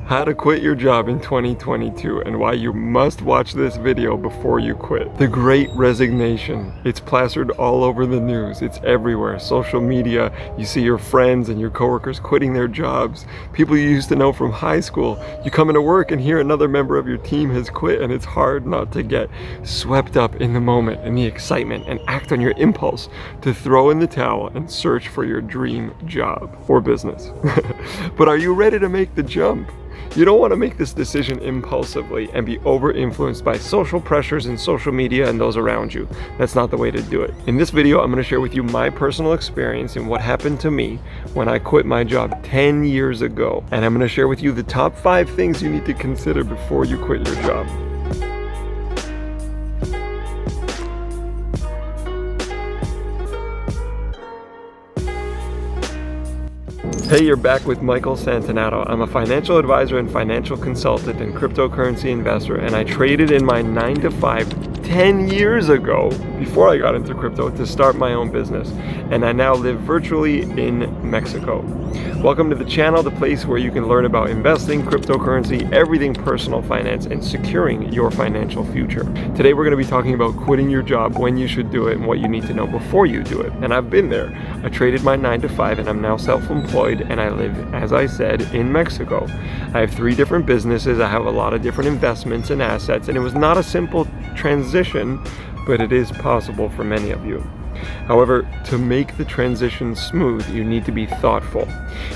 How to quit your job in 2022 and why you must watch this video before you quit. The Great Resignation. It's plastered all over the news. It's everywhere. Social media. You see your friends and your coworkers quitting their jobs. People you used to know from high school. You come into work and hear another member of your team has quit, and it's hard not to get swept up in the moment, in the excitement, and act on your impulse to throw in the towel and search for your dream job or business. But are you ready to make the jump? You don't want to make this decision impulsively and be over-influenced by social pressures and social media and those around you. That's not the way to do it. In this video, I'm going to share with you my personal experience and what happened to me when I quit my job 10 years ago. And I'm going to share with you the top 5 things you need to consider before you quit your job. Hey, you're back with Michael Santanato. I'm a financial advisor and financial consultant and cryptocurrency investor, and I traded in my 9-to-5 10 years ago, before I got into crypto, to start my own business, and I now live virtually in Mexico. Welcome to the channel, the place where you can learn about investing, cryptocurrency, everything personal finance, and securing your financial future. Today we're going to be talking about quitting your job, when you should do it, and what you need to know before you do it. And I've been there. I traded my 9-to-5 and I'm now self-employed, and I live, as I said, in Mexico. I have 3 different businesses. I have a lot of different investments and assets, and it was not a simple transition, but it is possible for many of you. However, to make the transition smooth, you need to be thoughtful.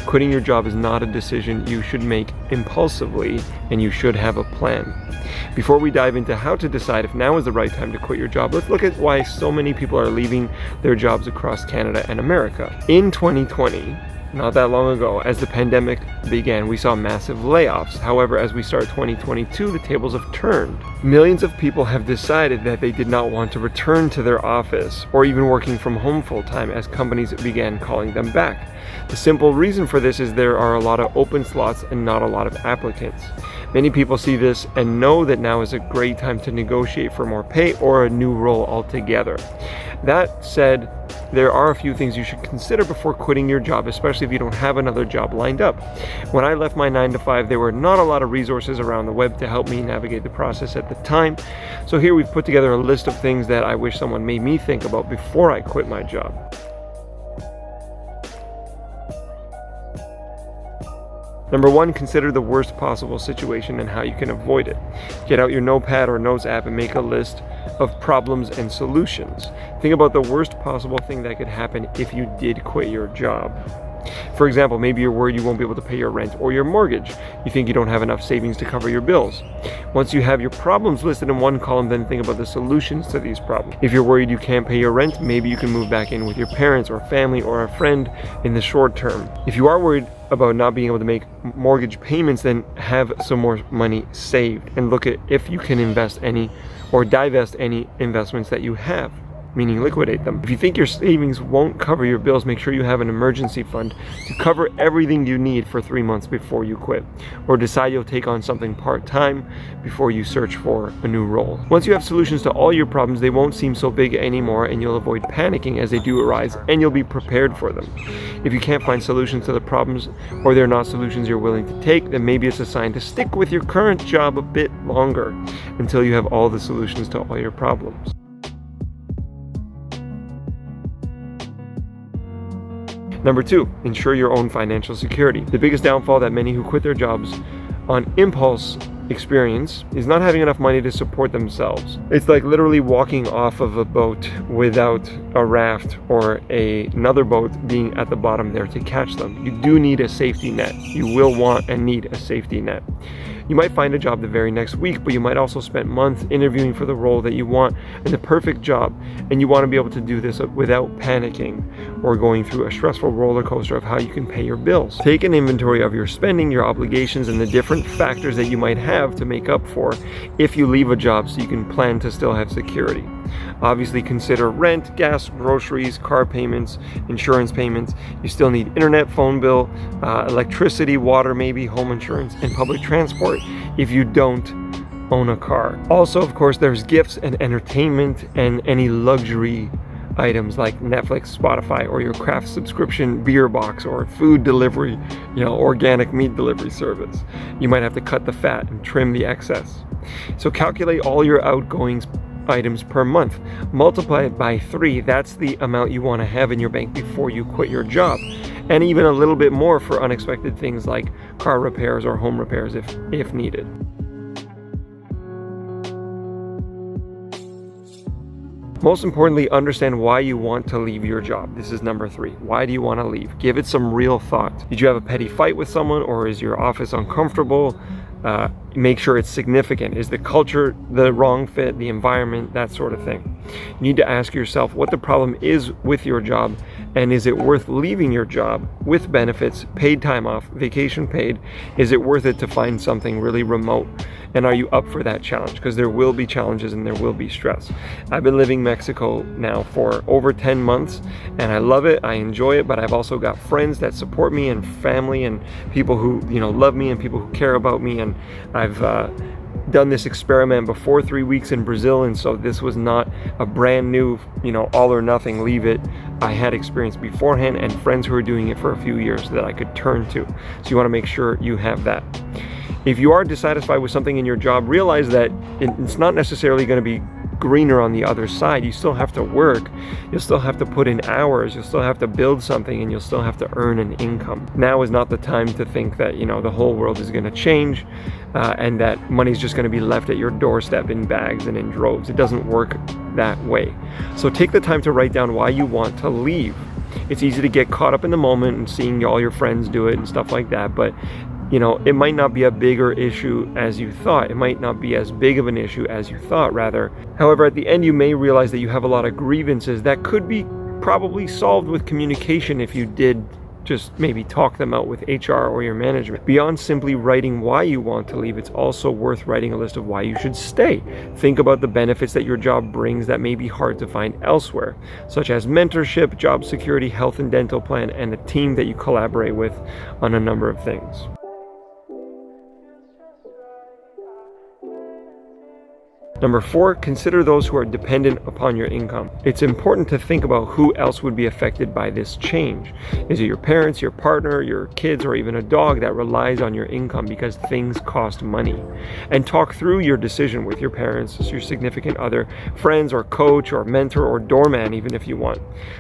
Quitting your job is not a decision you should make impulsively, and you should have a plan. Before we dive into how to decide if now is the right time to quit your job, let's look at why so many people are leaving their jobs across Canada and America. In 2020, not that long ago, as the pandemic began, we saw massive layoffs. However, as we start 2022, the tables have turned. Millions of people have decided that they did not want to return to their office or even working from home full-time as companies began calling them back. The simple reason for this is there are a lot of open slots and not a lot of applicants. Many people see this and know that now is a great time to negotiate for more pay or a new role altogether. That said, there are a few things you should consider before quitting your job, especially if you don't have another job lined up. When I left my 9-to-5, there were not a lot of resources around the web to help me navigate the process at the time. So here we've put together a list of things that I wish someone made me think about before I quit my job. Number 1, consider the worst possible situation and how you can avoid it. Get out your notepad or notes app and make a list of problems and solutions. Think about the worst possible thing that could happen if you did quit your job. For example, maybe you're worried you won't be able to pay your rent or your mortgage. You think you don't have enough savings to cover your bills. Once you have your problems listed in one column, then think about the solutions to these problems. If you're worried you can't pay your rent, maybe you can move back in with your parents or family or a friend in the short term. If you are worried about not being able to make mortgage payments, then have some more money saved and look at if you can invest any or divest any investments that you have, meaning liquidate them. If you think your savings won't cover your bills, make sure you have an emergency fund to cover everything you need for 3 months before you quit, or decide you'll take on something part-time before you search for a new role. Once you have solutions to all your problems, they won't seem so big anymore, and you'll avoid panicking as they do arise, and you'll be prepared for them. If you can't find solutions to the problems, or they're not solutions you're willing to take, then maybe it's a sign to stick with your current job a bit longer until you have all the solutions to all your problems. Number 2, ensure your own financial security. The biggest downfall that many who quit their jobs on impulse experience is not having enough money to support themselves. It's like literally walking off of a boat without a raft or another boat being at the bottom there to catch them. You do need a safety net. You will want and need a safety net. You might find a job the very next week, but you might also spend months interviewing for the role that you want and the perfect job, and you want to be able to do this without panicking or going through a stressful roller coaster of how you can pay your bills. Take an inventory of your spending, your obligations, and the different factors that you might have to make up for if you leave a job so you can plan to still have security. Obviously consider rent, gas, groceries, car payments, insurance payments. You still need internet, phone bill, electricity, water maybe, home insurance, and public transport if you don't own a car. Also, of course, there's gifts and entertainment and any luxury items like Netflix, Spotify, or your craft subscription beer box, or food delivery, organic meat delivery service. You might have to cut the fat and trim the excess. So calculate all your outgoings items per month. Multiply it by 3. That's the amount you want to have in your bank before you quit your job. And even a little bit more for unexpected things like car repairs or home repairs if needed. Most importantly, understand why you want to leave your job. This is number 3. Why do you want to leave? Give it some real thought. Did you have a petty fight with someone, or is your office uncomfortable? Make sure it's significant. Is the culture the wrong fit, the environment, that sort of thing? You need to ask yourself what the problem is with your job, and is it worth leaving your job with benefits, paid time off, vacation paid? Is it worth it to find something really remote? And are you up for that challenge? Because there will be challenges and there will be stress. I've been living in Mexico now for over 10 months and I love it, I enjoy it, but I've also got friends that support me and family and people who love me and people who care about me. And I've done this experiment before 3 weeks in Brazil, and so this was not a brand new all or nothing, leave it. I had experience beforehand and friends who were doing it for a few years that I could turn to. So you want to make sure you have that. If you are dissatisfied with something in your job, realize that it's not necessarily going to be greener on the other side. You still have to work, you'll still have to put in hours, you'll still have to build something, and you'll still have to earn an income. Now is not the time to think that the whole world is going to change and that money's just going to be left at your doorstep in bags and in droves. It doesn't work that way. So take the time to write down why you want to leave. It's easy to get caught up in the moment and seeing all your friends do it and stuff like that, but it might not be a bigger issue as you thought. It might not be as big of an issue as you thought, rather. However, at the end, you may realize that you have a lot of grievances that could be probably solved with communication if you did just maybe talk them out with HR or your management. Beyond simply writing why you want to leave, it's also worth writing a list of why you should stay. Think about the benefits that your job brings that may be hard to find elsewhere, such as mentorship, job security, health and dental plan, and a team that you collaborate with on a number of things. Number 4, consider those who are dependent upon your income. It's important to think about who else would be affected by this change. Is it your parents, your partner, your kids, or even a dog that relies on your income because things cost money? And talk through your decision with your parents, your significant other, friends, or coach, or mentor, or doorman, even if you want.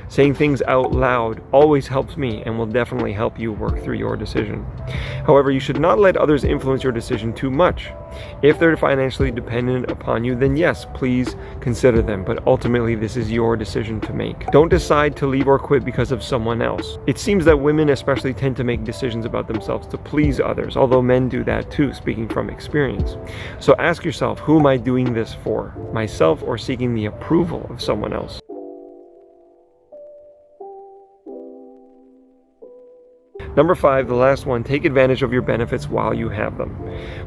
Saying things out loud always helps me and will definitely help you work through your decision. However, you should not let others influence your decision too much. If they're financially dependent upon you, then yes, please consider them, but ultimately this is your decision to make. Don't decide to leave or quit because of someone else. It seems that women especially tend to make decisions about themselves to please others, although men do that too, speaking from experience. So ask yourself, who am I doing this for? Myself, or seeking the approval of someone else? Number 5, the last one, take advantage of your benefits while you have them.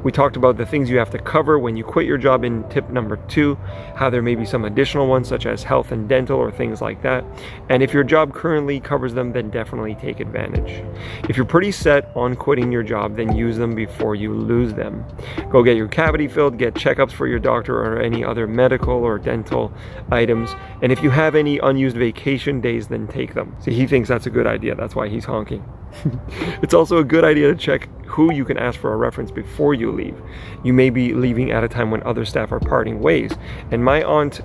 We talked about the things you have to cover when you quit your job in tip number 2, how there may be some additional ones such as health and dental or things like that. And if your job currently covers them, then definitely take advantage. If you're pretty set on quitting your job, then use them before you lose them. Go get your cavity filled, get checkups for your doctor or any other medical or dental items. And if you have any unused vacation days, then take them. See, he thinks that's a good idea. That's why he's honking. It's also a good idea to check who you can ask for a reference before you leave. You may be leaving at a time when other staff are parting ways. And my aunt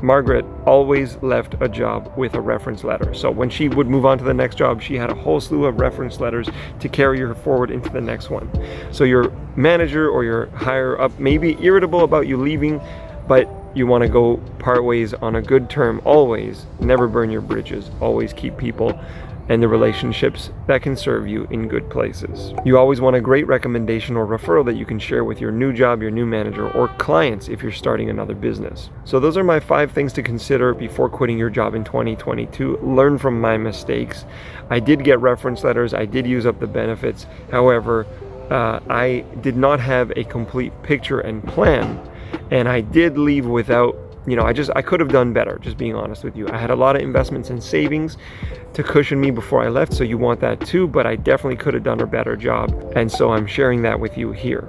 Margaret always left a job with a reference letter. So when she would move on to the next job, she had a whole slew of reference letters to carry her forward into the next one. So your manager or your higher up may be irritable about you leaving, but you want to go part ways on a good term always. Never burn your bridges. Always keep people and the relationships that can serve you in good places. You always want a great recommendation or referral that you can share with your new job, your new manager, or clients if you're starting another business. So those are my 5 things to consider before quitting your job in 2022. Learn from my mistakes. I did get reference letters. I did use up the benefits. However, I did not have a complete picture and plan, and I did leave without I could have done better, just being honest with you. I had a lot of investments and savings to cushion me before I left, so you want that too, but I definitely could have done a better job, and so I'm sharing that with you here.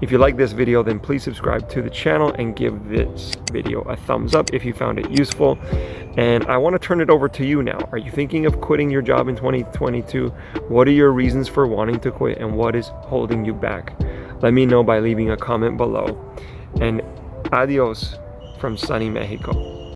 If you like this video, then please subscribe to the channel and give this video a thumbs up if you found it useful. And I want to turn it over to you now. Are you thinking of quitting your job in 2022? What are your reasons for wanting to quit, and what is holding you back? Let me know by leaving a comment below. And adios from sunny Mexico.